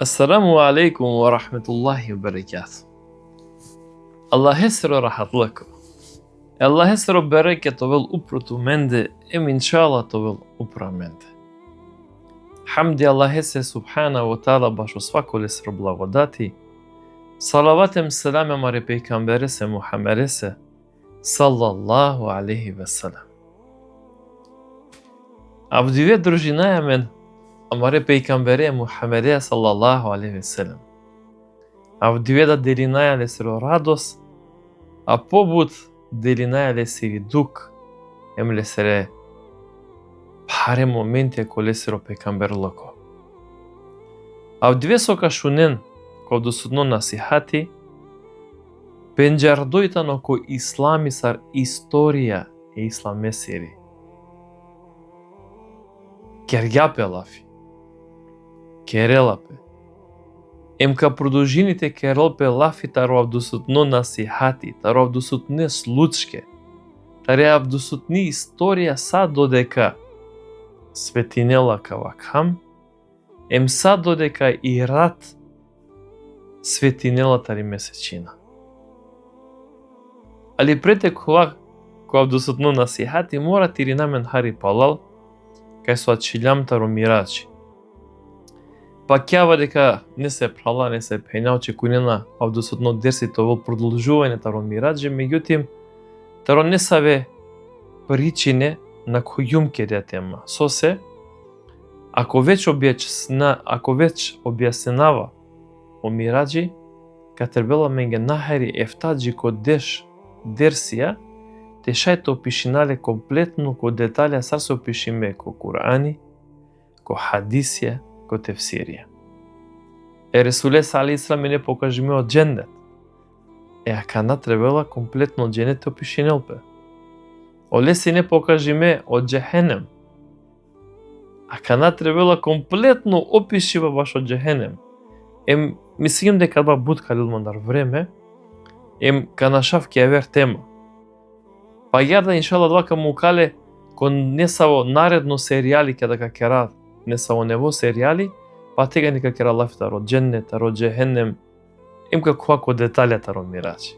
Assalamu alaikum wa rahmatullahi wa barakatuh. Allah hesro rahatlako. Allah hesro bereket ovel uprotu mende, inshallah ovel upra mende. Hamdi Allah hese subhana wa ta'ala baš u svako lesro blagodati. Salavatem selamem mare pejkambere se Muhammede se sallallahu alaihi ve sellem. Avdive družina men amare pejkambere Muhammede sallallahu alaihi ve sellem. Avdive da delinaja lesro rados, a pobud delinaja lesri duk, em lesre pare momente ko lesro pejkamber loko. Avdive soka shunen ko dosudno nasihati, penjardojtano ko islami sar istorija e islamesiri. Kerjape lafi. Керелапе. Емка продолжините керелпе лафи таро авдусутно насихати, таро авдусутне случке, таре авдусутни историја са додека светинела кавакам, ем са додека и рат светинела тари месечина. Али прете кога авдусутно насихати мора тири намен хари палал, кај со ачилјам таро мирачи. Па кјава дека не се прала, не се пења, очекунена авдусутно дерсите овол продолжување таро мираџе, меѓутим, таро не саве причине на којум кеде тема. Со се, ако веќе објасненава о мираџи, ка требела менге нахари ефтаџи ко деш дерсија, те шајте опишинале комплетно ко деталја сар се опишиме ко Курани, ко хадисија, ко тефсирија. Ресуле сали ислам не покажиме од дженнет. Акана требела комплетно од дженнет опишинелпе. Олеси не покажиме од джехенем. Акана требела комплетно опишива баш од джехенем. Мислим дека ба будка лилмандар време, канашав ке евер тема. Па јарда иншалла двака му кале кон не само наредно серијали ке дека керат, не само нево серијали, па тега нека кера лафи таро дженнет, таро джехенем, како деталја таро мирачи.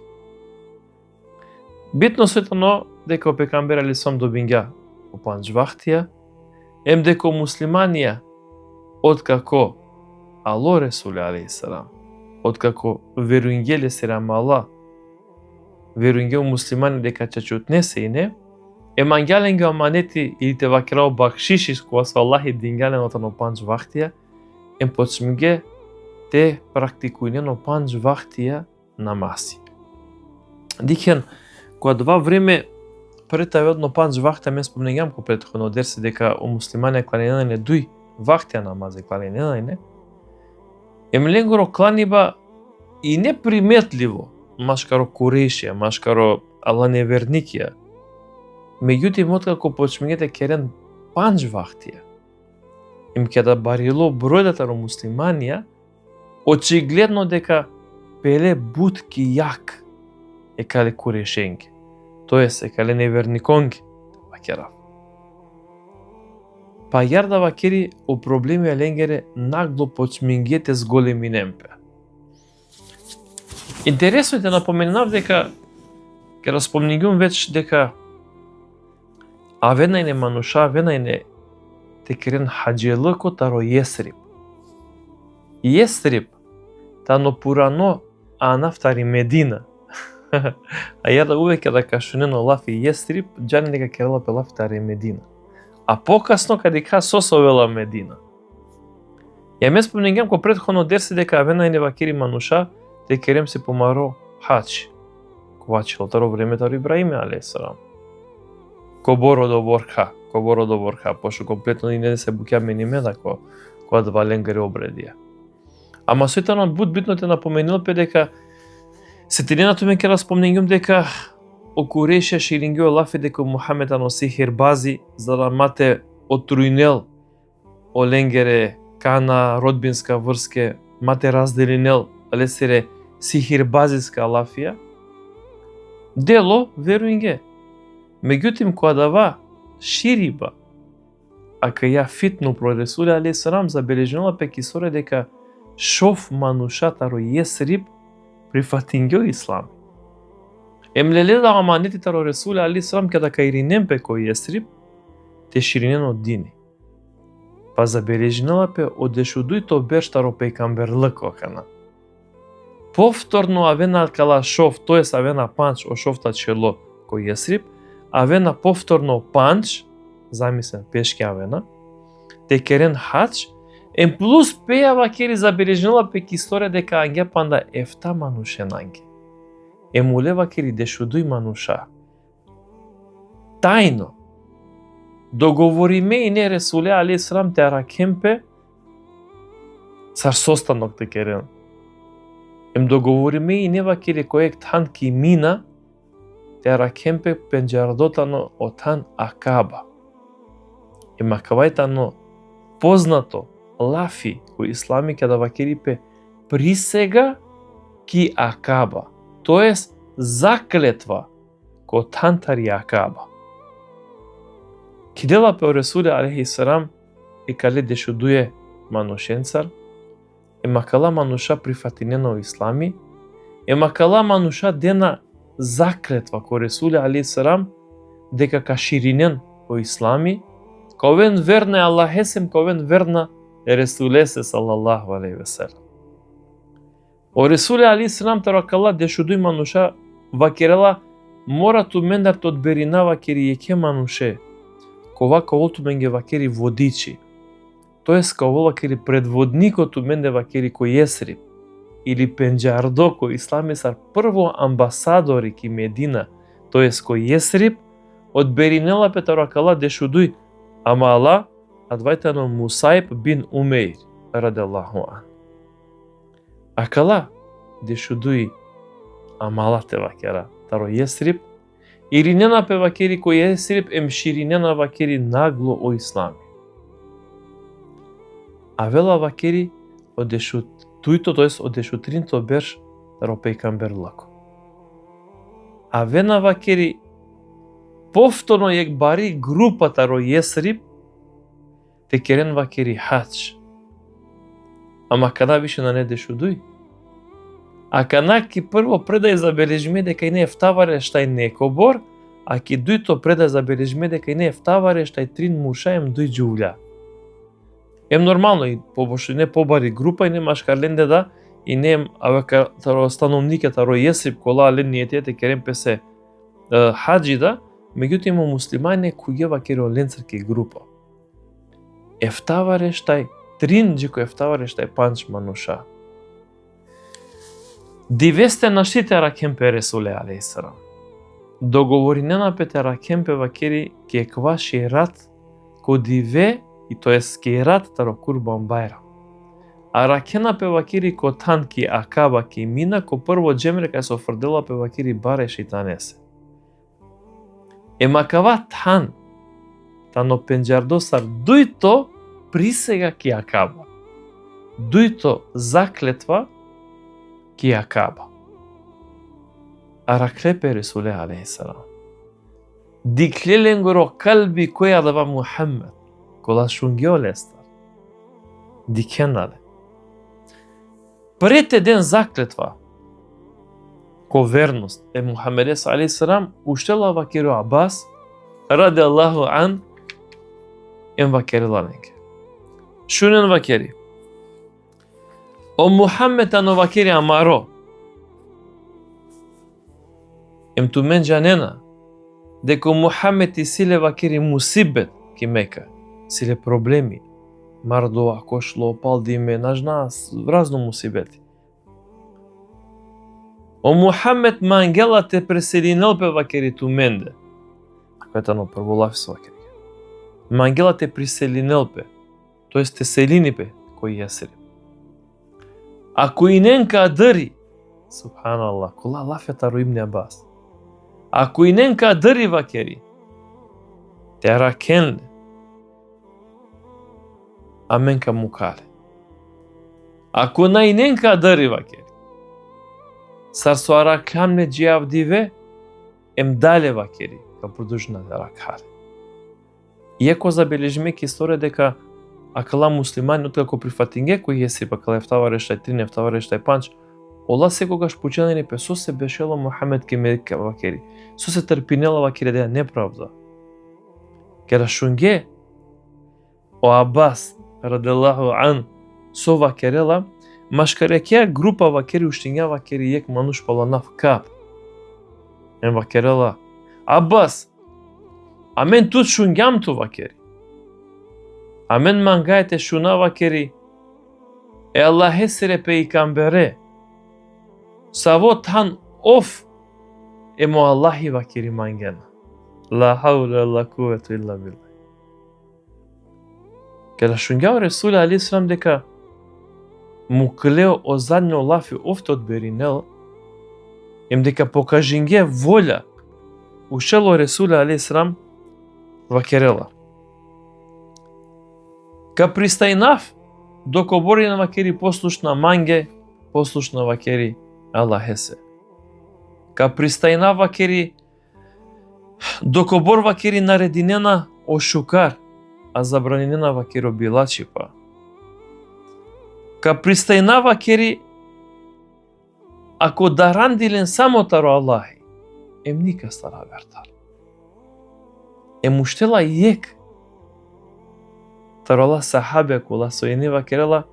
Битно светано дека пекамбер алисам добинга о панџвахтија, дека муслиманија откако Ало Ресуле алейхиссалам, откако верунгеле серам Аллах, верунгел муслимани дека ќе чутнесе и не, емангјаленге аманети или те вакирао бакшишис која со Аллах и дингалено на панџвахтија, почмиге те практикујнено панџвахтија намаси. Дикен, која два време претаве одно панџвахтија, мен спомнегам ко претходно дерси дека о муслимане кланенајне дуј вахтија намазе кланенајне, ленгоро кланиба и неприметливо, машкаро курешија, машкаро Аллах неверникија, меѓутим, откако почмингете керен панџвахтија, кеда барило бројдата ро муслиманија, очигледно дека пеле бутки јак кале курешенге, тоест кале неверниконге, вакерав. Па јарда вакери о проблеми ленгере нагло почмингете с големи немпе. Интересно те напоменав дека ке распомнигум веќе дека авенајне мануша, авенајне те керен хаџелыко таро Јесрип. Јесрип тано пурано анафтари Медина. А јада увеќе да кашунено лафи Јесрип, џани дека керела пе лафтари Медина. А покасно каде ка сосовела Медина. Ја ме спомнегам ко претходно дерси дека авенајне вакери мануша те керем се помаро хач. Ковачило таро време таро Ибраиме алейхиссалам. Коборо до борха, пошто комплетно и не се букја менимена која два ленгари обредија. Ама сојтано битно те напоменил пе дека сетиненато ме ке распомнењум дека о Курешија ширингио лафи дека Мухамед аноси хирбази за да мате отрујнел о ленгере кана родбинска врске, мате разделинел лесере сихирбазиска лафија. Дело веруинге. Меѓутим, која дава шириба, а кај ја фитну про Ресуле алейхиссалам забележнала пекисоре дека шов манушатаро Јесрип прифатингјо ислам. Емлеледа аманетитаро Ресуле али срам када каиринем пе кој Јесрип, те ширинено дини. Па забележинала пе одешудујто берштаро пейкамберлыко кана. Повторно авена кала шов, тоест авена панч о шовта чело кој Јесрип, авена повторно панч, замислен пешки авена, те керен хач, ем плюс пејава кери забележинала пек историја дека анге панда ефта манушен анге. Ем улева кери дешудуј мануша. Тајно, договориме и не Ресуле али срам те аракемпе сар состанок те керен. Ем договориме и нева кери коек тан ки мина те аракемпе пенџардотано отан акаба. Ем акавајтано познато лафи кој ислами када вакерипе присега ки акаба, тоест заклетва ко тантари акаба. Кидела пе Ресуле алейхи салам и кале дешудуе манушенцар, е макала мануша прифатинено ислами, е макала мануша дена заклетва ко Ресуле алейхи салам дека ка ширинен ко ислами, ковен верна Аллахесем, ковен верна Ресулесе салаллаху алейхи ве селем. О Ресуле алейхи салам таракалла дешудуј мануша вакерела мора ту мендар тот берина вакери еке мануше, кова каволту менге вакери водичи, тоест кавол вакери предводникот менде вакери кој Јесрип, или пенџардо кој ислами сар прво амбасадори ки Медина, тоест кој Јесрип, од беринела петаракалла дешудуј амала адвајтано Мусајб бин Умеир, раделаху ан. Акала дешудуј амала те вакера, таро Јесрип, иринена пе вакери кој Јесрип ем ширинена вакери нагло о ислами. А вела вакери одешутујто, тоест одешутринто берш таро пейкамберлако. А вена вакери повторно јек бари група таро Јесрип, те керен вакери хач. Ама када више на не дешудуј? А кана ки прво предај забележиме дека и не ефтаваре штај некобор, а ки дујто предај забележиме дека и не ефтаваре штај трин муша ем дуј џулја. Ем нормално и побоши не побари група и не машкарленде да и не авека таро становнике таро Јесрип кола ален ниетете керен песе хаджи да, меѓутоа има муслимани кои вакери оленцарки група. Ефтаваре штај трин џико ефтаваре штај панч мануша. Дивесте наштите ракемпе Ресуле алейхи салам. Договоринена пете ракемпе вакери ке кваши рат ко диве и тоест ке рат таро Курбан Байрам. А ракена пе вакери ко тан ки акаба ки мина ко прво џемре кај се офрдела пе вакери баре шитанесе. Е макава тан тано пенџардо сар дујто присега ки акаба. Дујто заклетва ки акаба. А раклепе Ресуле алейхи салам. Диклеленгоро калби која дава Мухаммед, кола шунгио лестар. Дикенале. Прете ден заклетва ко верност е Мухаммедес алейхи салам уштела вакеро Абас ради Аллаху ан ем вакери ланенке. Шунен вакери. О Мухаммед ано вакери амаро. Ем ту мен джанена дека Мухаммед и силе вакери мусибет ки Мека, силе проблеми, мардо ако шло палдиме нажна разно мусибети. О Мухаммед мангела те преселинел пе вакери ту менде. Ако етано прво лафис вакери. Мангела те преселинел пе, тоест те селини пе кој Јесрип. Ако и ненка дъри, субханаллах, кола лафета руимне Абас. Ако и ненка дъри вакери, те ракенле, а менка мукале. Ако нај ненка дъри вакери, сар со аракламне джиавдиве, ем дале вакери, ка продужна да ракале. Иако забележиме ки историја дека а кала муслимани откако прифатинге кој Јесрип, а кала ефтава рештай трин, ефтава рештай панч, Ола секогаш починени песо се бешело Мухамед ке Мека вакери. Со се трпинела вакери да неправда. Кера шунге о Абас раделаху ан со вакерела машкарекија група вакери уштиња вакери јек мануш паланав кап. Ен вакерела Абас а мен тут шунгам ту вакери. А мен мангаете шуна вакери Аллахе сере пейгамбере Саво тан оф емо Аллахи вакери мангена. Ла хаула ла куввета илла билла. Када шунгјао Ресуле алейхи селам дека му клео о задњо лафи офте од беринел, ем дека покажинге волја ушело Ресуле алейхи селам вакерела. Ка пристајнав доко борина вакери послушна манге, послушна вакери Аллахесе. Ка пристајнав вакери доко бор вакери нарединена о шукар, а забраненена вакери билачипа. Ка пристајнав вакери ако дарандилен само таро Аллахи, ем ника стара вертар. Ем уштела јек таро Аллах сахабе кола сојени вакерела,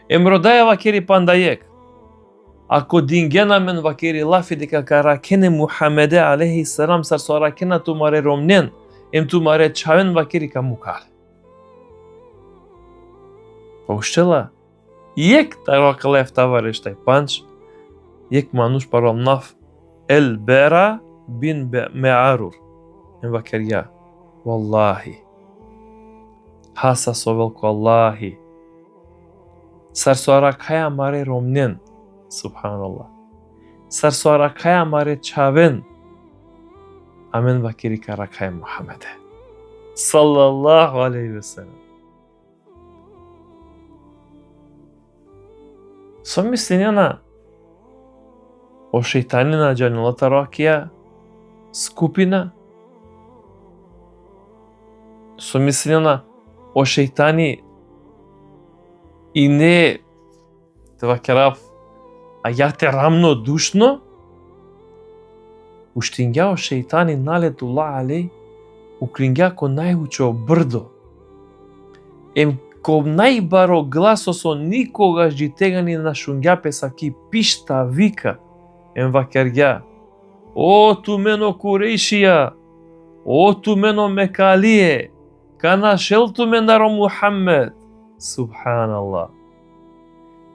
ем родаја вакери панда јек. Ако дингена мен вакери лафи дека каракене Мухамеде алейхи селам сар соракена тумаре ромнен, ем тумаре чавен вакери камукале. Па уштела јек таро калеф таварештај панч, јек мануш паромнав Ел Бера бин Меарур. Ем вакерија, Валлахи, хаса со велко Аллахи, сар соракаја маре ромнен, Субханаллах. Сар соракаја маре чавен, амен вакери каракаја Мухамеде. Саллаллаху алейхи ве селем. Со мислењена о шејтанина џанулата ракија скупина, со мислењена о шејтани и не твакерав а ја те рамно душно, уштингјао шејтани налетула алей, укрингја ко најучо брдо. Ем ко најбаро гласо со никогаш джитегани на шунгја песаки пишта вика, ем вакерја, о тумено Курейшија, о тумено Мекалие, кана шелту менаро Мухаммед, Субханаллах.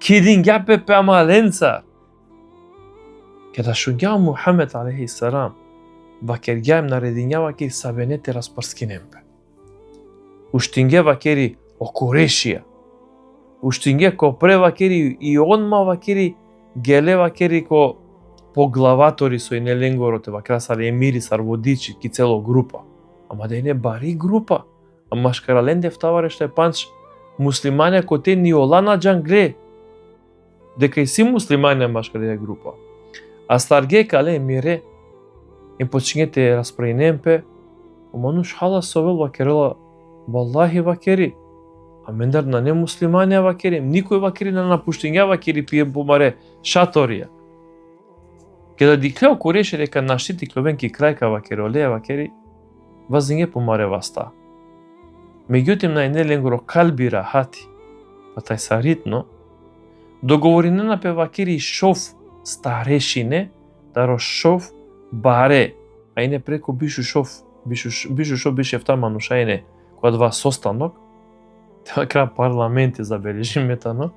Кидингја пе памаленца. Када шунгјао Мухаммед алейхи селам, вакерја им наредиња вакери сабенете распрскинемпе. Уштинге вакери о Курешија. Уштинге ко пре вакери и онма вакери геле вакери ко поглаватори со инеленгороте вакрасали емири сарводичи ки цело група. Ама да не бари група. Ама шкараленде втавареште панч муслимане ко те ни олана джангле. Дека и си муслимане машкале група. А старге кале мире и почињете распреинемпе, омануш хала совел вакерела, Валлахи вакери, а мендар на не муслимане вакери, никој вакери на напуштиња вакери пие помаре шаторија. Кеда диклео Куреше дека наштити кловенки крајка вакери, олеја вакери, вазинге помаре васта. Меѓутим на енеленгоро калби рахати, па тај саритно, договоринена пе вакери шов старешине, таро шов баре, а ине преку бишу шов бише ефта манушајне, која два состанок, тоа кра парламенти забележиме тано.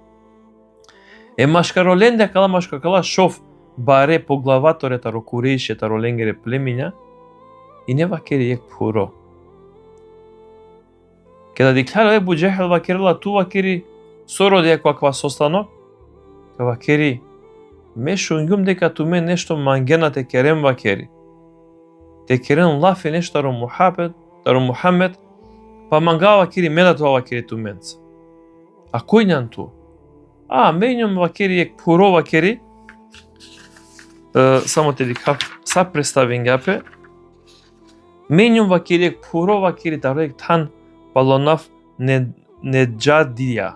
Е машкароленде кала машкакала шов баре поглаваторе таро Курейше таро ленгере племиња, и не вакери јек пуро. Кеда диклара Ебу Џехел вакерила ту вакери сороди екоаква состанок, вакери ме шунгјум дека ту ме нешто мангена те керем вакери. Те керем лафи нешто таро Мухамед, па мангава вакери менат вакери ту менца. А кој њан ту? А, менјум вакери ек пуро вакери, само те дикав, са представингјапе, менјум вакери ек пуро вакери таро ек тан палонав Неджадија,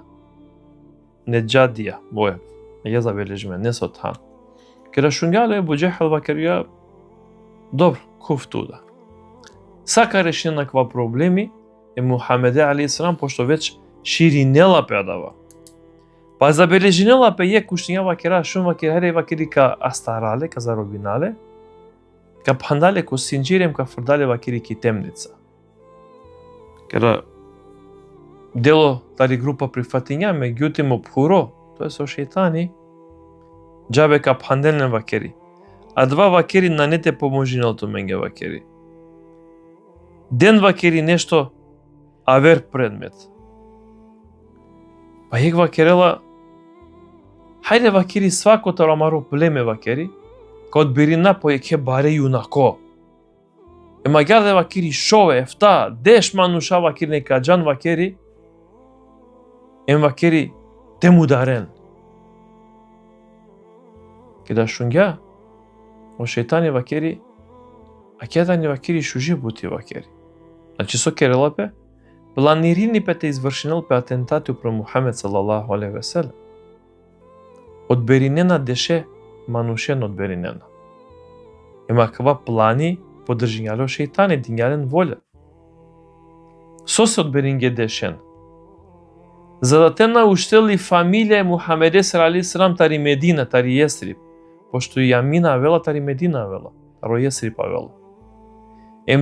боја, ја забележиме, не со тан. Кера шунгјале Ебу Џехел вакерија, добро, куфтуда. Сака решение на ква проблеми, Мухамеде алейхи салам, пошто веќе ширинела педава. Па забележинела пе е куштиња вакера, шун вакера, вакери ка астарале, ка заробинале, ка пандале ко синџирем, ка фрдале вакери ки темница. Кера дело тари група прифатиња, меѓутим обхуро, тоа со шејтани, џабе ка панделне вакери. А два вакери на не те поможинелто менге вакери. Ден вакери нешто авер предмет. Па ек вакерела, хајде вакери свакото рамаро племе вакери, ка одберина по еке баре јунако. Ема гјаде вакери шове, ефта, деш мануша вакери нека џан вакери, вакери темударен. Кеда шунгја, о шејтани вакери, а кедани вакери шужи бути вакери. Значи со керелапе, планирини пе те извршинел пе атентати про Мухамед салалаху алейхи ве селем. Одберинена деше манушен одберинена. Ема кава плани подржињале о шејтани, дињален волја. Со се одберинге дешен. За да те науштели фамилија Мухамеде алейхи салам тари Медина, тари Јесрип, пошто и Амина вела тари Медина вела, таро Јесрип вела.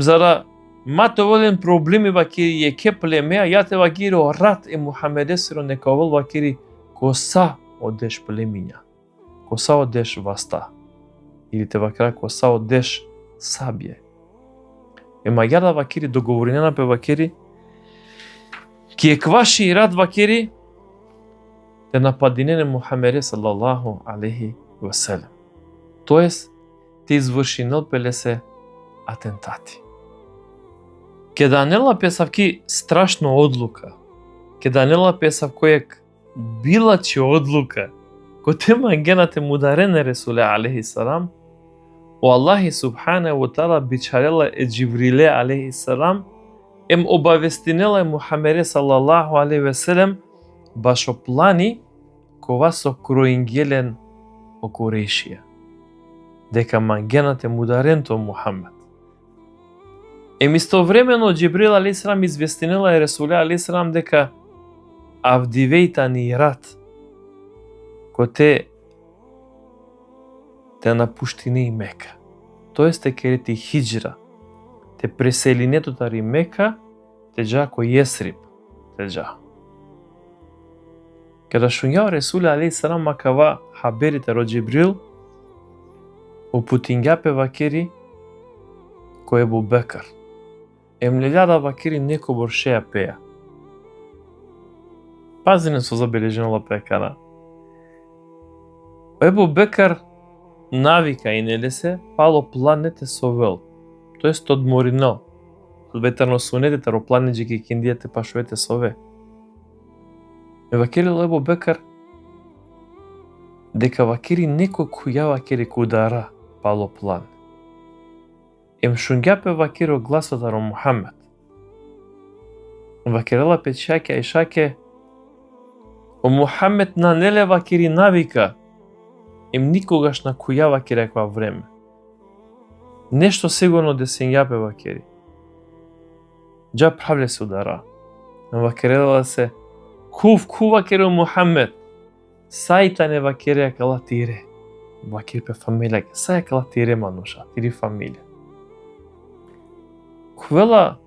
За да мато волен проблеми вакери еке племеа, ја те вакери о рат Мухамеде сиро нека овел вакери коса одеш племиња, коса одеш васта, или те вакера коса одеш сабје. Ја да вакери договоринена пе вакери, ки е кваши и рад вакери, те нападинене Мухамеде салалаху алейхи ве селем. Тоест, те извршинел пеле се атентати. Ке данела песавки страшно одлука, ке данела песав којек била че одлука, ко тема генате мударене Ресуле алейхи салам, о Аллахи субханаху ва таала бичарела е Џибриле алейхи салам, обавестинела Мухамеде салалаху алейхи ве селем, баш о плани кова со кроингелен о Курејшија, дека мангенате мударенто Мухамед. Истовремено Џибрил алейхи салам известинела е Ресуле алейхи салам дека авдивејтани рат, ко те напуштине и Мека. Тоест те керети хиџра, те преселинето тари Мека, те џа ко Јесрип, те џа. Када шуњао Ресуле алейхи салам макава хаберите ро Џибрил, упутињапе вакери ко Ебу Бекар. Лелјада вакери неко боршеја пеја. Пазине со забележинала пекара. Ебу Бекар навика и нелесе пало планете совел, тоест одморинел. Ветерно сунете таро планеџи ки киндијате пашовете сове. Вакери Ебу Бекар дека вакери некој куја вакери кудара пало план. Шунгјапе вакеро гласот аро Мухамед. Вакерела печаке ајшаке, о Мухамед на неле вакери навика, никогаш на куја вакери еква време. Нешто сигурно де сењапе вакери. Џа правле се удара. Вакерела се, кув вакери Мухамед, сајта не вакери кала тире. Вакери пе фамилија, сај кала тире мануша, тири фамилија. Квела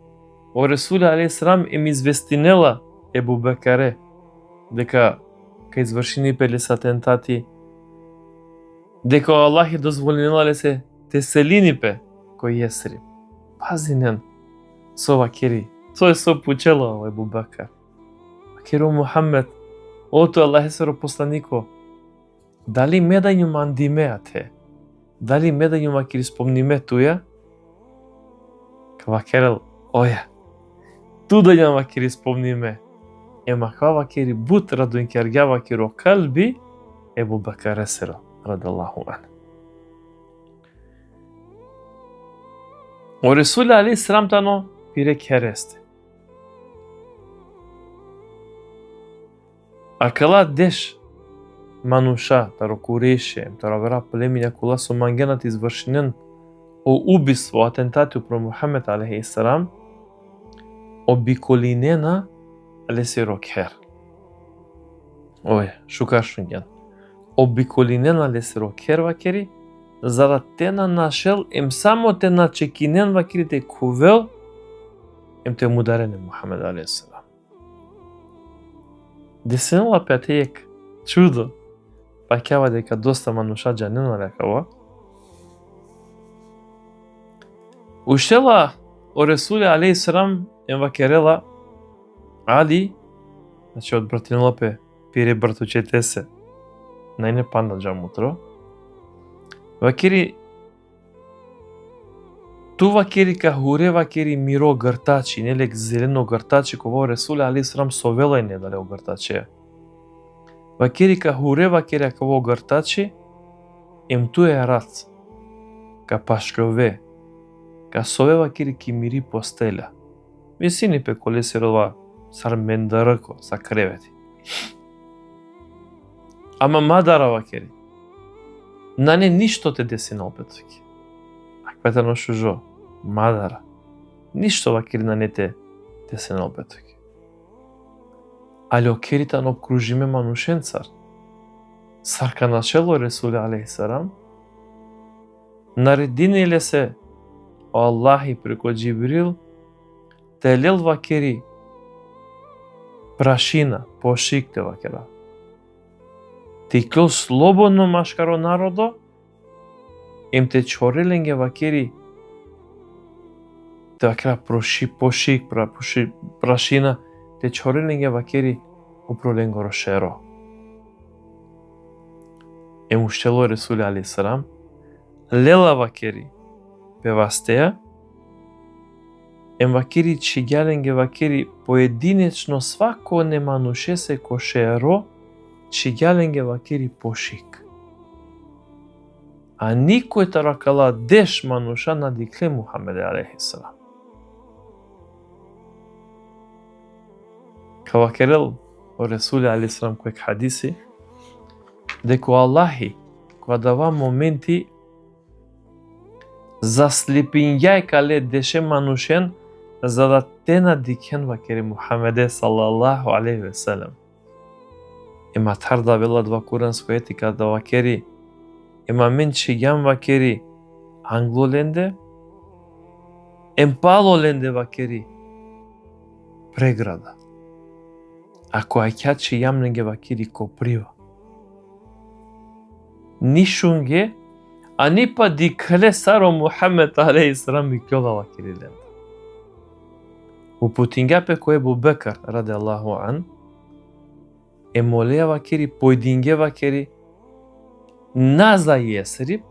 о Ресуле алейхи салам известинела Ебу Бекаре дека ка извршини пеле се атентати, дека Аллах дозволинела ле се те селини пе кој Јесрип. Пазинен со вакери, тој со пучело Ебу Бекар. Вакери Мухамед, ото Аллах се посланико, дали медању мандимеате, дали медању вакери спомниме туја? Вакерел, оја, туда ја вакери спомниме. Ема кава вакери бут радуин керга вакеро калби, Ебу Бекар есеро, радаллаху ан. O Resulü Aleyhisselam tano pire kereste. Акала деш мануша, таро куреше, таро вера племиња кола со мангенат извршенен о убиство, атентати про Мухамед алейхиссалам, обиколинена лесирокер. Ой, шукашунген. Обиколинена лесирокер вакери, за да тена нашел, само те начекинен вакери те кувел, те мударене Мухамед алейхиссалам. Десенела петеек, чудо, пакјава дека доста мануша джанена рекава. Ушела о Ресуле алейхиссалам вакерела Али, значи од братинолапе пире братучете се, најне панда джамутро. Вакери ту вакери кахуре вакери миро гртачи, нелек зелено гртачи ково Ресуле алейхиссалам совела и не дале гртаче. Вакери кахуре вакери ково гртачи, ту е рац, ка пашлове, ка сове вакери ки мири постеля. Висини пе колесерова сар мендарко, са кревети. Ама мадара вакери. На не ништо те десина опетоки. Акпета но шужо, мадара. Ништо вакери на не те десина опетоки. Али океритан обкружиме манушен цар. Сарка начело Ресуле алейхиссалам, нарединиле се Аллахи преко Джибрил, телел вакери прашина, пошикте вакера. Тикло слободно машкаро народо, те чореленге вакери, те вакера пошик, прашина, те чореленге вакери упроленго рошеро. Уштело Ресуле алейхиссалам, лела вакери, певастеја, вакери чигјаленге вакери поединечно свако не мануше се кошеро, чигјаленге вакери пошик. А никој таракала деш мануша надикле Мухамеде алейхиссалам. Ка вакерел о Ресуле алейхиссалам кој хадиси, деко Аллахи, која дава моменти заслепинјај кале деше манушен, за да те надикен вакери Мухамеде салаллаху алейхи ве селем. Тар да вела два куранско етика да вакери, мен чигјам вакери англоленде, палоленде вакери преграда. Ако ајќа чигјам ненге вакери коприва. Нишунге, а ни па дикле саро Мухамед алейхиссалам ми кјола вакери ленда. Упутингапе кој Ебу Бекар ради Аллаху ан, молеја вакери, појдинге вакери, наза Јесрип,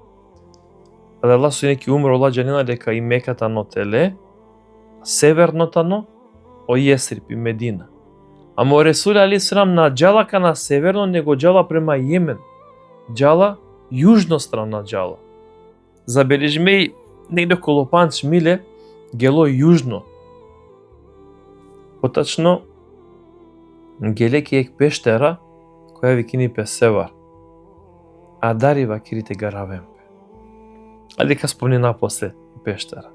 ради Аллах со неки умро ладжанина дека и Меката нотеле, северното но, о Јесрип и Медина. Амо Ресуле алейхиссалам на джалака на северно, него джала према Јемен, джала јужно страна джала. Забележиме и негде около 5 миле гело јужно. Потачно гелеки ек пештера која викини пе севар. А дари вакирите гаравемпе. А дека спомнина после пештера.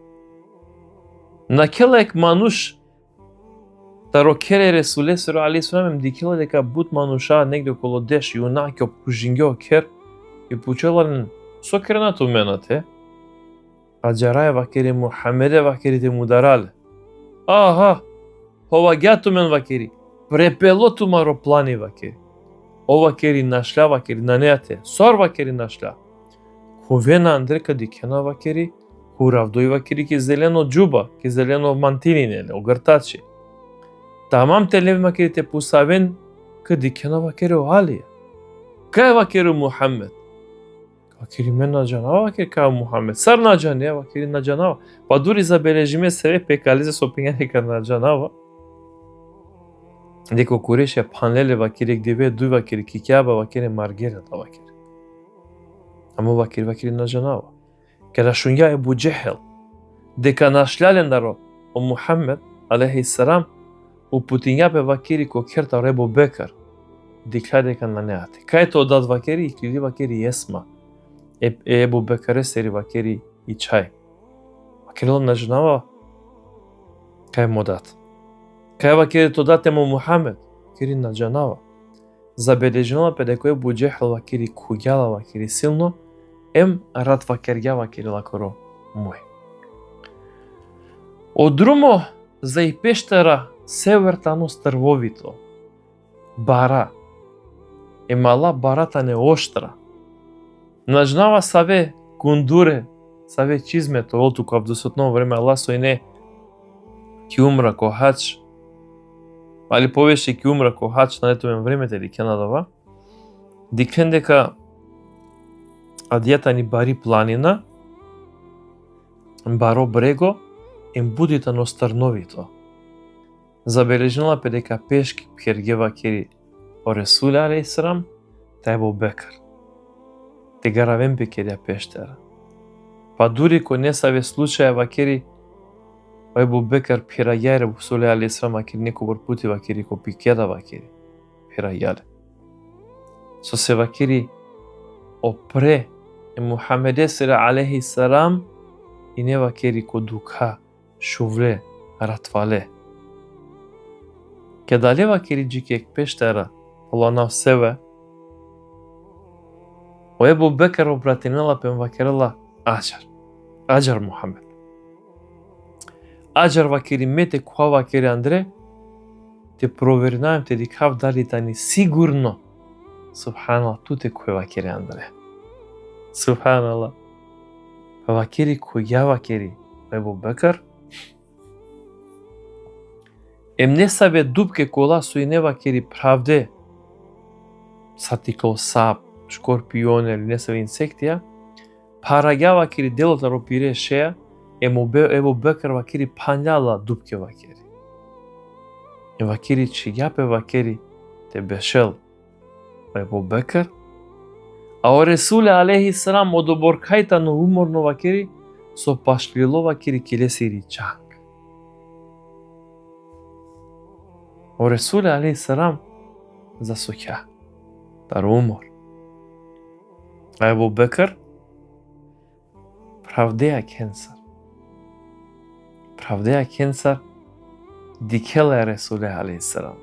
На кела ек мануш тарокере Ресуле алейхиссалам дикела дека бут мануша негде около деш јунаки опужинге окер и пучелан со кернату менате. А джарај вакери Мухамеде вакерите мударале. Аха, поваѓату мен вакери, препелоту мароплани вакери. Ова кери нашля вакери на неате, сор вакери нашля. Хувена Андрека дикена вакери, хуравдој вакери ки зелено џуба, ки зелено мантини неле, огртачи. Тамам телев вакерите пусавен, ка дикена вакери Алија. Кај вакери Мухамед? Вакери мен наџанава вакери кај Мухамед. Сар наџане вакери наџанава. Па дури забележиме себе пекализе со пиња дека наџанава. Дека куреше панлеле вакери гдиве дуј вакери кикјаба вакери маргерета вакери. Амо вакери наџанава. Када шунја Ебу Џехел дека нашлялен даро о Мухамед алейхиссалам упутињапе вакери ко керта Ебу Бекар. дикля дека на неате. Кај тоа дад вакери и клиди вакери есма. Ебу Бекаре сери вакери и чај. Вакерила на женава кај му дат. Кај вакери то дате му Мухамед, вакери на женава. Забележила пе дека Ебу Џехл вакери куѓала вакери силно, рад вакерја вакери лакоро мој. Одрумо за и пештера севертано стрвовито. Бара. Мала барата не оштра. Нажнава саве гундуре, саве чизмето, олту кога досотно време Аллах сој не ки умра ко хач, али повеше ки умра ко хач на етовен времете или ке надава, диклен дека адијата ни бари планина, баро брего, будите но старновито. Забележила пе дека пешки пхерге вакери о Ресуле алейхиссалам, тај Ебу Бекр. Те гаравен пекерија пештера. Па дури кој не саве случаја вакери, Ебу Бекр пирајаре Ресуле алейхиссалам вакери некогор пути вакери ко пикеда вакери. Пирајаре. Со се вакери опре Мухамеде сира алейхиссалам и не вакери ко дука, шувле, ратвале. Ке дале вакери джикек пештера, полана себе, о Ебу Бекр обратинела пем вакерела Аџар Мухамед. Аџар вакери мете која вакери Андре, те провернавам те дикав дали тани сигурно, субханаллах, туте кој вакери Андре. Субханаллах. Па вакери која вакери Ебу Бекр, не саве дупке кола со и не вакери правде, сатикол сап, шкорпион или не саве инсектија, параѓа вакери делота ропире шеја, Ебу Бекр вакери пањала дупке вакери. Вакери чијапе вакери те бешел Ебу Бекр, а о Ресуле алейхиссалам одоборкајта но уморно вакери со пашлило вакери килесири чанг. O Resule aleyhisselam засуќа, тар умор. А Ебу Бекр правдеја кенсар. Правдеја кенсар дикела Resule aleyhisselam.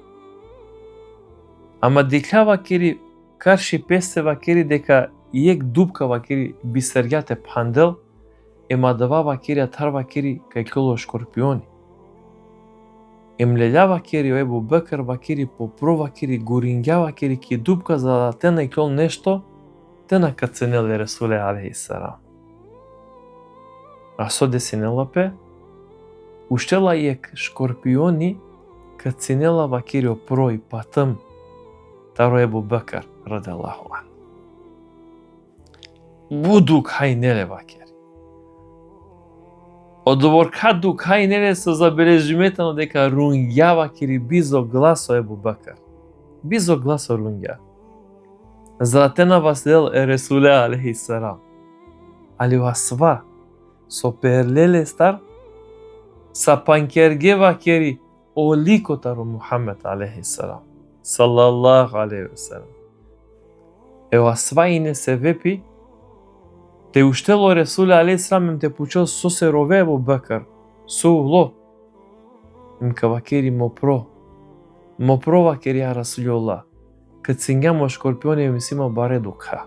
Ама дикла вакери карши песте вакери дека иек дупка вакери бисергјате пандел, ема дава вакери атар вакери кај коло шкорпиони. Лелја вакери Ебу Бекр вакери попро вакери гурингја вакери ки дупка за да те најкол нешто, те накаценеле Ресуле алейхиссалам. А со десинела пе, уштела иек шкорпиони каценела вакери опро и патам таро Ебу Бекр радијаллаху ан. Буду кај неле вакери. Одоборкаду кај неле со забележиметано дека рунѓа вакери бизо гласо Ебу Бекр. Бизо гласо рунѓа. Златена васдел Ресуле алейхиссалам. Али васва со перлеле стар са панкерге вакери олико таро Мухамед алейхиссалам. Салаллаху алейхи ва салам. Васва ине се вепи те уштело Ресуле алейхиссалам те пучел со се рове Ебу Бекр, со уло. Ка вакери мопро вакери ја Расулјуллах. Кад сињамо шкорпиони ми сима баре дука.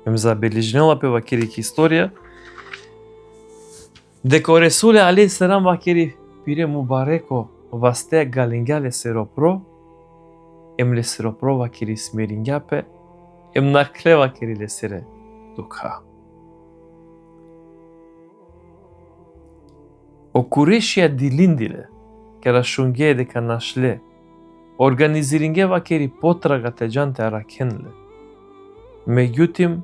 Забележнела пе вакери историја, дека Ресуле алейхиссалам вакери пире му бареко васте галингјале серопро, ле серопро вакери смерињапе, накле вакери ле сере дука. О Курешија дилиндиле, кера шунге дека нашле, организиринге вакери потрага теџанте аракенле. Меѓутим,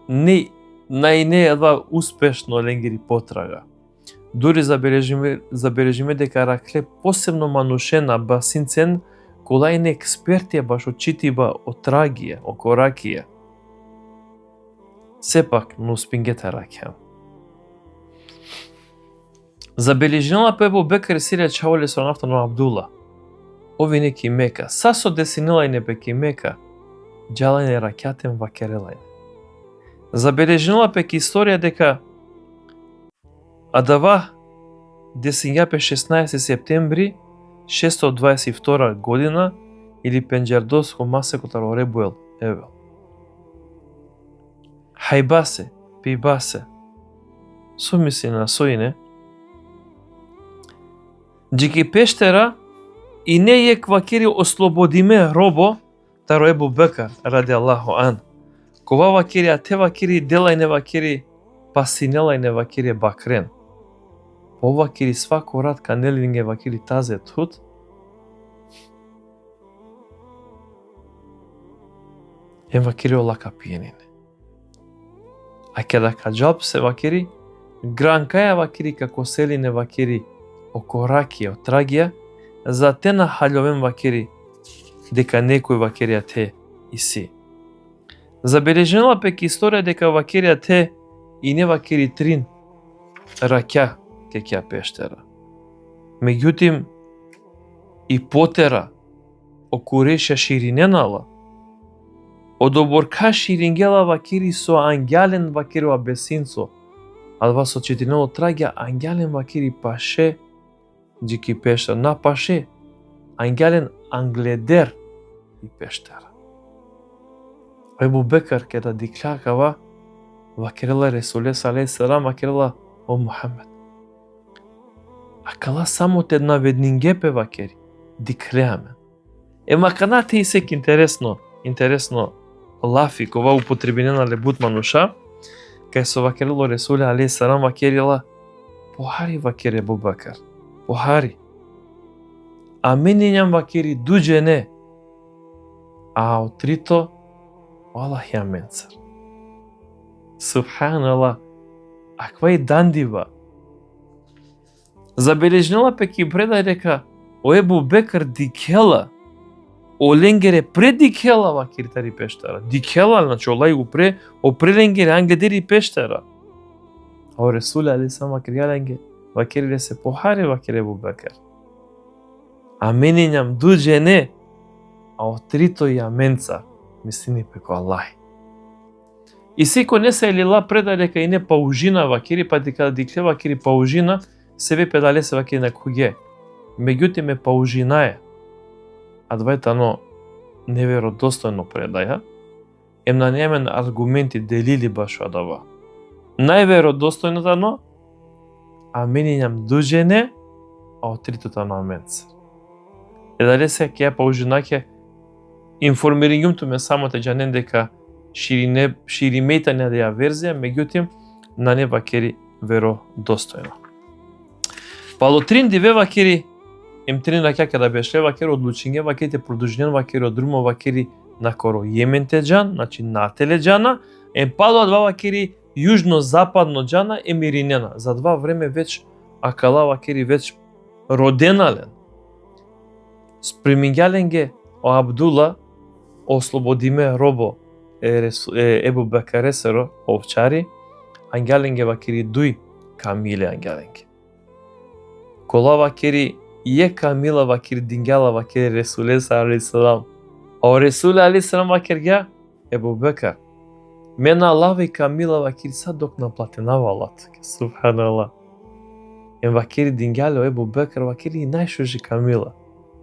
најне едва успешно ленгери потрага. Дури забележиме дека ракле посебно манушена басинцен колајне експертија баш очитиба о трагија, о коракија. Сепак, но успингета ракја. Забележила пе Ебу Бекр сирија чаволе со нафтано Абдула. ови неки мека, сасо десинилајне пеки мека, джалајне ракјатен вакерелајне. Забележнила пеки историја дека адава десинјапе 16 септември 622 година или пенџердос ко масекотар оребуел евел. Хајбасе, пибасе, сумисли на соине, джики пештера и не јек вакери ослободиме робо, таро Ебу Бекар, ради Аллаху ан. Кова вакери, а те вакери делајне вакери, пасинелајне вакери бакрен. По вакери свако рад канелинге вакери тазе тут, вакери олака пиенине. А кеда каджалп се вакери, гранкаја вакери како селине вакери око Ракија, од Трагија, за те на халјовен вакери, дека некој вакерија те и си. Забележнала пек историја дека вакерија те и не вакери трин раќа ке кја пештера. Меѓутим, и потера окуреша шириненала, од оборка ширингела вакери со ангјален вакери абесинцо, алва со четиринело Трагија ангјален вакери паше, джики пештер на паше, ангјален англедер и пештера. Ебу Бекар кеда диклакава вакерела Ресуле салейхи вакерела о Мухаммед. А кала само те наведнингепе вакери, диклеаме. Маканате и сек интересно лафи кова употребинена лебут мануша, кај со вакерело Ресуле алейхи вакерила, похари вакери Ебу Бекар, похари. А менењам вакери дуџене, а отрито Аллах ја менцар. Субханаллах, аква и дандива. Забележнела пеки бредај дека о Ебу Бекар дикела, оленгере предикела вакиртари пештера. Дикела, значи олај упре, опреленгере англедери пештера. А о Ресуле алейхи вакерјаленге, вакериле се похари вакер Ебу Бекар. А менењам дуџене, а отрито ја менцар. Мислини пеко Аллах. И секој не се елила преда дека и не паужина вакери, па дека дикле вакери паужина, себе педале се вакери на куге. Меѓутим паужина а двајтано неверодостојно предаја, на немен аргументи делили баш одава. Најверодостојното, а менењам дуџене, а отритото на менцар. Дали се ќе паужина ќе информирањето ме самото џанен дека ширимејта не да ја верзија, меѓутим на не вакери веродостојно. Па до трин диве вакери, трин раќа када беше вакери одлучиње вакерите продолжен вакери од друмо вакери на коро Јементе џан, значи на теле џана, падо два вакери јужно-западно џана емиринена. За два време веќе акала вакери веќе роденален. Спремињаленге о Абдула ослободиме робо Ебу Бекаресеро овчари, ангјаленге вакери дуј камиле ангјаленге. Кола вакери е камила вакери дингјала вакери Ресуле алейхи а Ресуле алейхи вакергја Ебу Бекар. Мена лава и камила вакери са док наплатенава Аллах. Субханаллах. Вакери дингјале Ебу Бекар вакери најшужи камила.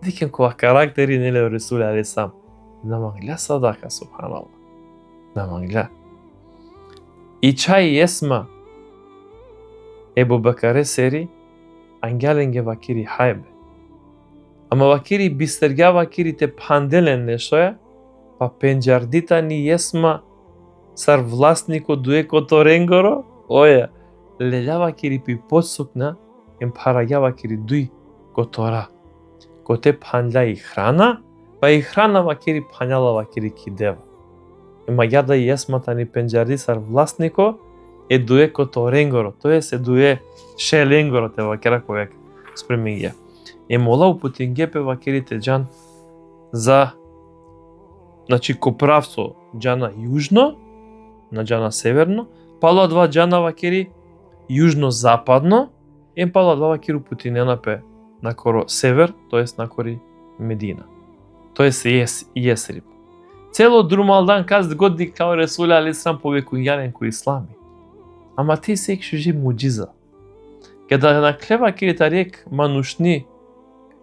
Дикен кога карактери неле Ресуле алейхи намангля садака, субханаллах. Намангля. И чај есма Ебу Бекаре сери, ангјаленге вакери хајбе. Ама вакери бистергја вакери те панделен нешоја, па пенџардита ни есма сар власнико дуеко торенгоро, оја, леља вакери пи подсукна, параѓа вакери дуј готора. Коте панѓа и храна, па и храна вакери пањала вакери кидева. Јада и есмата ни пенџарди сар власнико дуе кото ренгоро, тоа се дуе шеленгоро те вакера којак спремиња. Мола упутингепе вакерите џан за значи ко правцо џана јужно, на џана северно, пало два џана вакери јужно-западно, пало два вакери упутинена пе на коро север, тоест на кори Медина. Тоест Јесрип. Цело друмалдан каз годди као Ресуле алейхиссалам повекувањен кој ислами. Ама ти се екшужи муџиза. Када наклева кирита рек манушни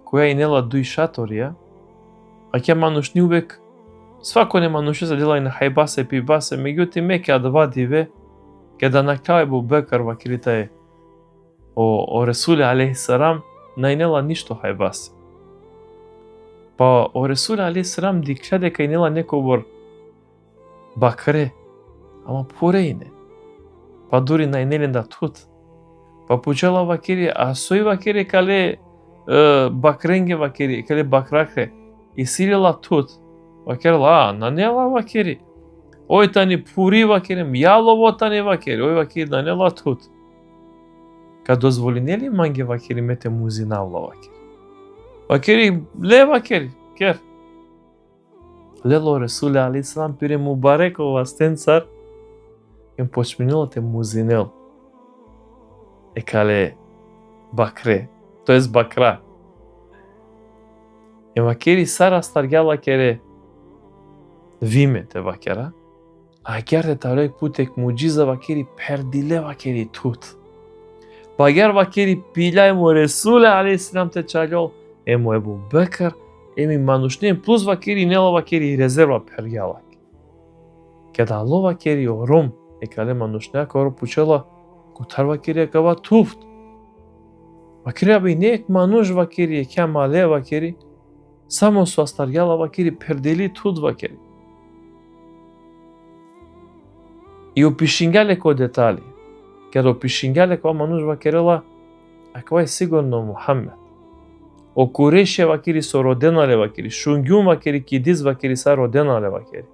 која инела дуј шаторија, а ќе манушни увек свако не мануше за дела и на хајбасе пибасе, меѓутоа меќе два диве када наклева Ебу Бекр вакирите е о Ресуле алейхиссалам најнела ништо хајбасе. Па о Ресуле алейхиссалам дикша дека инела некобор бакре, ама пореине. Па дури најнелен да тут. Па почела вакири, а сој вакири кале бакренге вакири, кале бакрахе, и силила тут. Вакерла, нанела вакири. Ој тани пури вакири, јалово тани вакири, ој вакири нанела тут. Ка дозволи нели манге вакири мете музинавла вакири. Вакири, ле вакири, кер. Лело Ресуле алейхиссалам пире мубарек ова стенцар, ем почминила те музинел. Екале бакре, тоест бакра. Ем вакири сара старгјала кере виме те вакера, а герде талој путек муџиза вакири пердиле вакири тут. Багер вакири пилјај му Ресуле алейхиссалам те чаљол, ему Ебу Бекр, еми манушнен плюс вакири нела вакири резерва пергјалак. Када Алло вакири ором, екале манушняк оро пучела котар вакири екава туфт. Вакири аби неек мануш вакири екја мале вакири, само со астарјала вакири пердели тут вакири. И опишингјале ко детали. Када опишингјале ко мануш вакирела, аква е сигурно Мухаммед. О Куреше вакири со роденале вакири, Шунгјум вакири кидиз вакири са роденале вакири.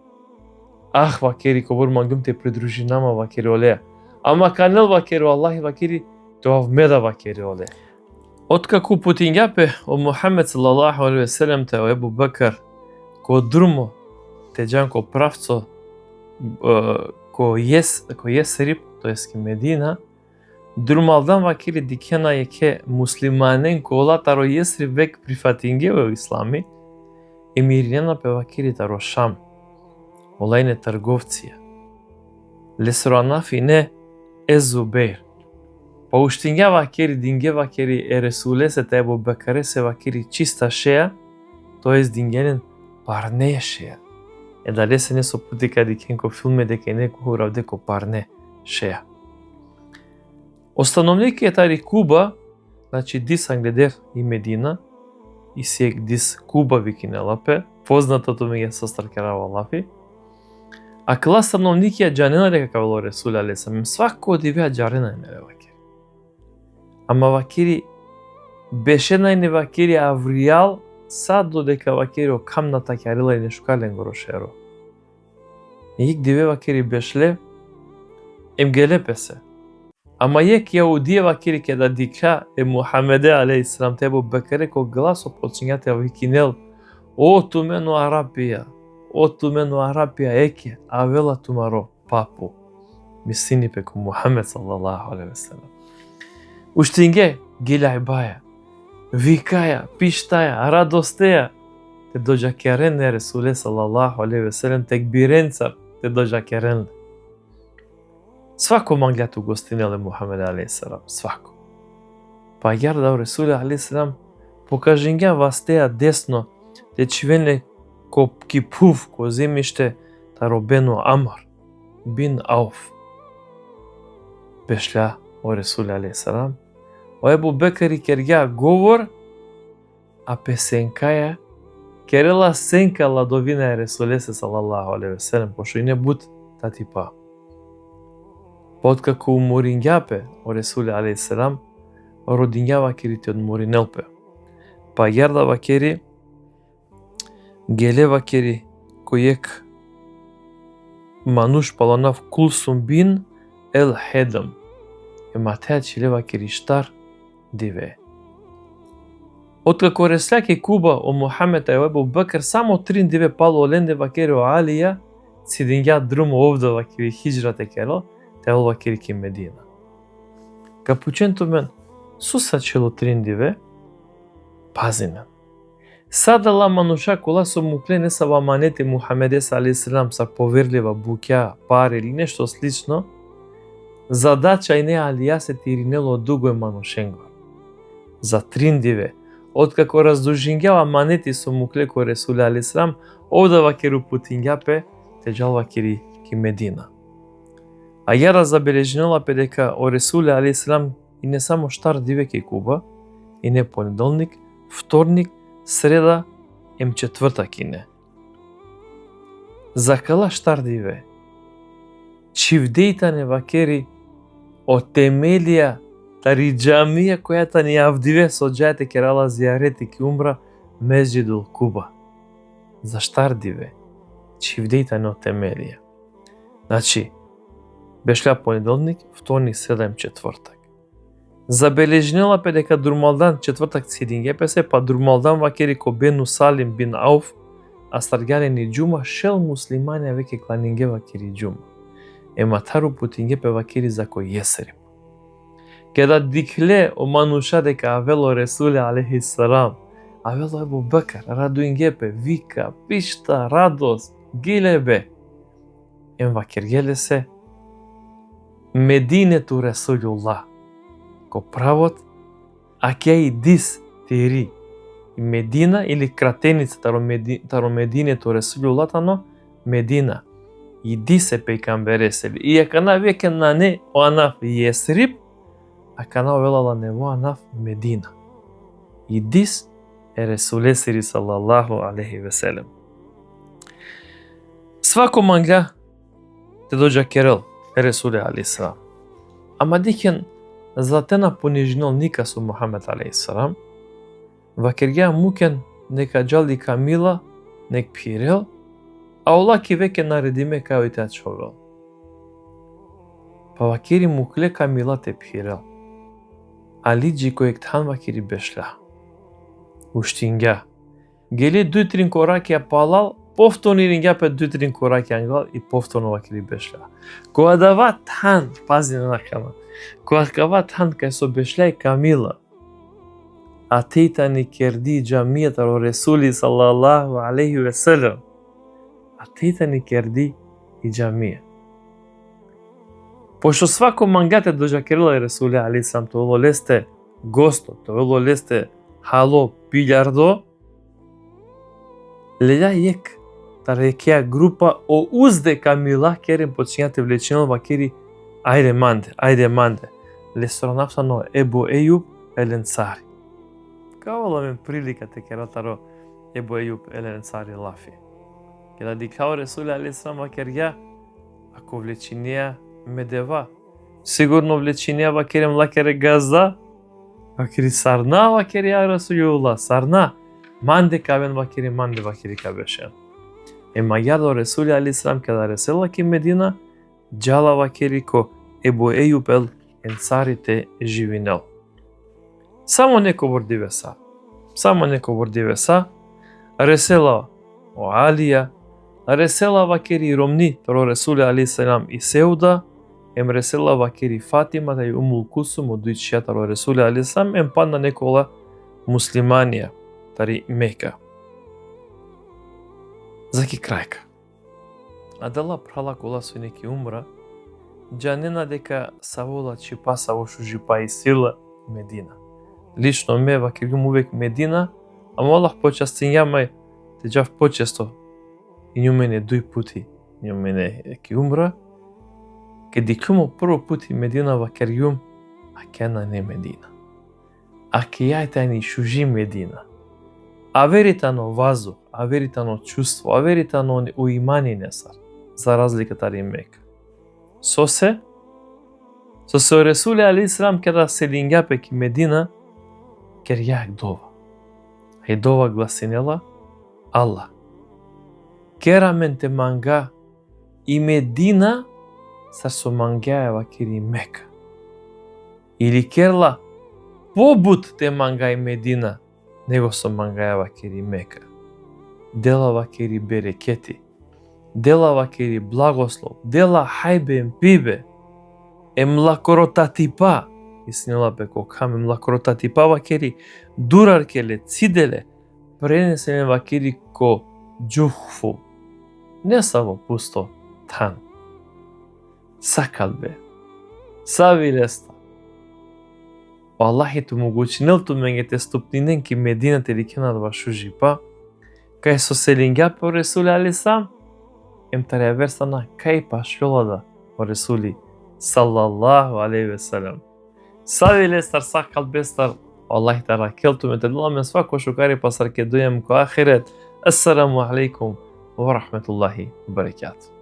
Ах вакири ко бур мангум те придружи нама вакири олеа. Ама канел вакири Аллахи вакири тоа вмеда вакири олеа. Откако путињапе о Мухаммед салаллаху алейхи ве селем те о Ебу Бекр ко друмо те џанко правцо ко Јесрип, тоест ке Медина, друмалдан вакири дикена еке муслиманен кола таро Јесрип век прифатинге во ислами, емиринена пе вакири таро Шам, олајне трговција. Лесроанафи не Езубейр. Па уштиња вакири динге вакири Ресуле се те Ебу Бекре се вакири чиста шеја, тоест дингенен парне шеја. Дали се не со путика дикенко филме дека некој урав деко парне шеја. Остановник е тари Куба, значи дис Англедер и Медина, и сек дис Куба викинелапе, познатото меѓу состаркерава лафи. А кла становник ја џанена дека кавело Ресуле алейхиссалам, свако одивеа џарена не вакири. Ама вакири беше најне вакири авријал сад додека вакири о камната кјарила и нешукален горошеро. Ик диве вакири бешле, ем гелепе се. Ама ек јаудија вакири кеда дика е Мухамеде алейхиссалам те Ебу Бекре ко гласо почињате викинел, о тумену Арабија, еке, авела тумаро папу. Мислини пеко Мухамед салаллаху алейхи ве селем. Уштинге гилај баја, викаја, пиштаја, радостеја, те дојđа керен Ресуле салаллаху алейхи ве селем текбиренцар, те дојđа керен. Свако манглјату гостинеле Мухамед алейхиссалам, свако. Па јарда Ресуле алейхиссалам покажиња вастеа десно, те чивенле ко кипув, ко земјиште таро Бену Амар, бин Ауф. Бешля о Ресуле алейхиссалам, о Ебу Бекри кергја говор, а песенкаја керела сенка ладовина е Ресуле салаллаху алейхи ве селем, пошто и не бут татипа. Откако уморинјапе о Ресуле алейхиссалам, родиња вакирите од моринелпе. Па јарда вакири, геле вакири, којек мануш паланав Кулсум бин Ел Хедам. Ематеа чиле вакири штар диве. Откако Ресляки Куба о Мухамед и Ебу Бекр само 3 диве пало оленде вакири о Алија, сидиња друмо овда вакири хиџрате керо, тел вакири ки Медина. Капученто мен сусачело 3 диве, пази мен. Садала мануша кола со мукле не са во аманети Мухамеде ﷺ са поверлива буќа, пари или нешто слично, задача и не алија се тиринело дуго е манушенгор. За триндиве, откако раздужингјава аманети со мукле кој Ресуле ﷺ, овдава керу путингјапе, те джалва кери ки Медина. А јара забележнела пе дека о Ресуле ﷺ и не само штар диве ке Куба, и не понеделник, вторник, среда, четвртак и не. Закала штар диве, чивдејта не вакери о темелија тари џамија којата ни авдиве со џајте керала зијарети ки умра Мезџидул Куба. За штар диве, чивдејта не о темелија. Значи, бешлја понеделник, вторник, среда, четвртак. Забележнела пе дека Дурмалдан четвртак цидингепе се, па Дурмалдан вакери ко Бену Салим бин Ауф, а старгалени џума шел муслимани веќе кланинге вакери џума. Ема тару путингепе вакери за кој Јесриб. Кеда дикле о мануша дека авело Ресуле алейхи салам, авело Ебу Бекр, радуингепе, вика, пишта, радост, гилебе. Ем вакер геле се, Мединету Ресулуллах, ко правот, а ке и дис тери. Медина или кратеница таро Мединету Ресулуллах тано, Медина. И дис е пейкамбересели. И акана веќе на не о анаф Јесриб, акана овелала не во анаф Медина. И дис е Ресуле сири салаллаху алейхи веселем. Свако манга те доđa керел Ресуле алейхи салам. Ама дикен златена понижнол ника со Мухамед алейхи салам, вакергја мукен нека џалди Камила, нек пирел, а олаки веќе наредиме кај ој теа човел. Па вакери мукле Камила те пирел. Али джи којек тхан вакери бешля. Уштингја. Гели дујтрин кораки ја палал, повторно ирингја пе дујтрин кораки ангал и повторно вакери бешля. Кога дава тхан, пази на накама, кога дава тхан кај со бешля и Камила, а тејта ни керди џамијата ро Ресули салаллаху алейхи веселем, а тејта ни керди и џамија. Пошто свако мангате доđa керила Ресуле алейхи салам, тоа лесте госто, тоа лесте хало билјардо, леја јек тарекеа група о узде Камила керем почињате влеченол вакери ајде манде. Лесоранавсано Ебу Ејуб Еленцари. Кавала мен прилика те кератаро Ебу Ејуб Еленцари лафи. Кеда дикао Ресуле алейхи салам вакерја, ако влечинија медева, сигурно влечинија вакерем лакере газда, вакери сарна вакери ја Расулуллах, сарна, манде кавен вакери манде вакери кабешен. Ема јадо Ресуле алейхи салам кеда ресела ки Медина, џала вакери ко Ебу Ејуб ел Енцарите живинел. Само неко вордивеса, ресела о Алија, ресела вакери Ромни, торо Ресуле алейхи салам и Сеуда, ем ресела вакери Фатима да и Умул Кусум од дујчијата ро Ресуле алейхи салам, ем падна некола муслиманија, тари Мека. Заки крајка. Адала прала кола со неки умра, џанена дека савола чипа савошу жипа и сила Медина. Лично ме вакергум увек Медина, ама Аллах почастињамај те џав почесто и њу мене дуј пути, њу мене ки умра, ке дикумо прво пути Медина вакергум, а кена не Медина. А ке јајта ни шужи Медина. А веритано вазу, а веритано чувство, а веритано уимани несар, за разлика тари Мека. Со се Ресуле алейхи салам кеда селингјапе ки Медина, кер јак дова. И дова гласинела, Аллах, керамен те манга и Медина сар со мангајава кери Мека. Или керла побут те манга и Медина, него со мангајава кери Мека. Делава кери берекети, делава кери благослов, дела хајбе пибе, пренесеме вакири ко џухфу, не само пусто тан. Сакалбе, савилеста. Аллах мугучинелту меѓете ступнинен ки Мединате рикенат вашу жипа, кај со селингја по Ресули алисам, емтарја версана кај пашлолада по Ресули саллаллаху алейхи веселем. Савилестар сакалбестар, Аллах тара келту метедула свако шукари пасар ке дујем ко ахирет. Ассаламу алейкум ва рахметуллахи ва баракату.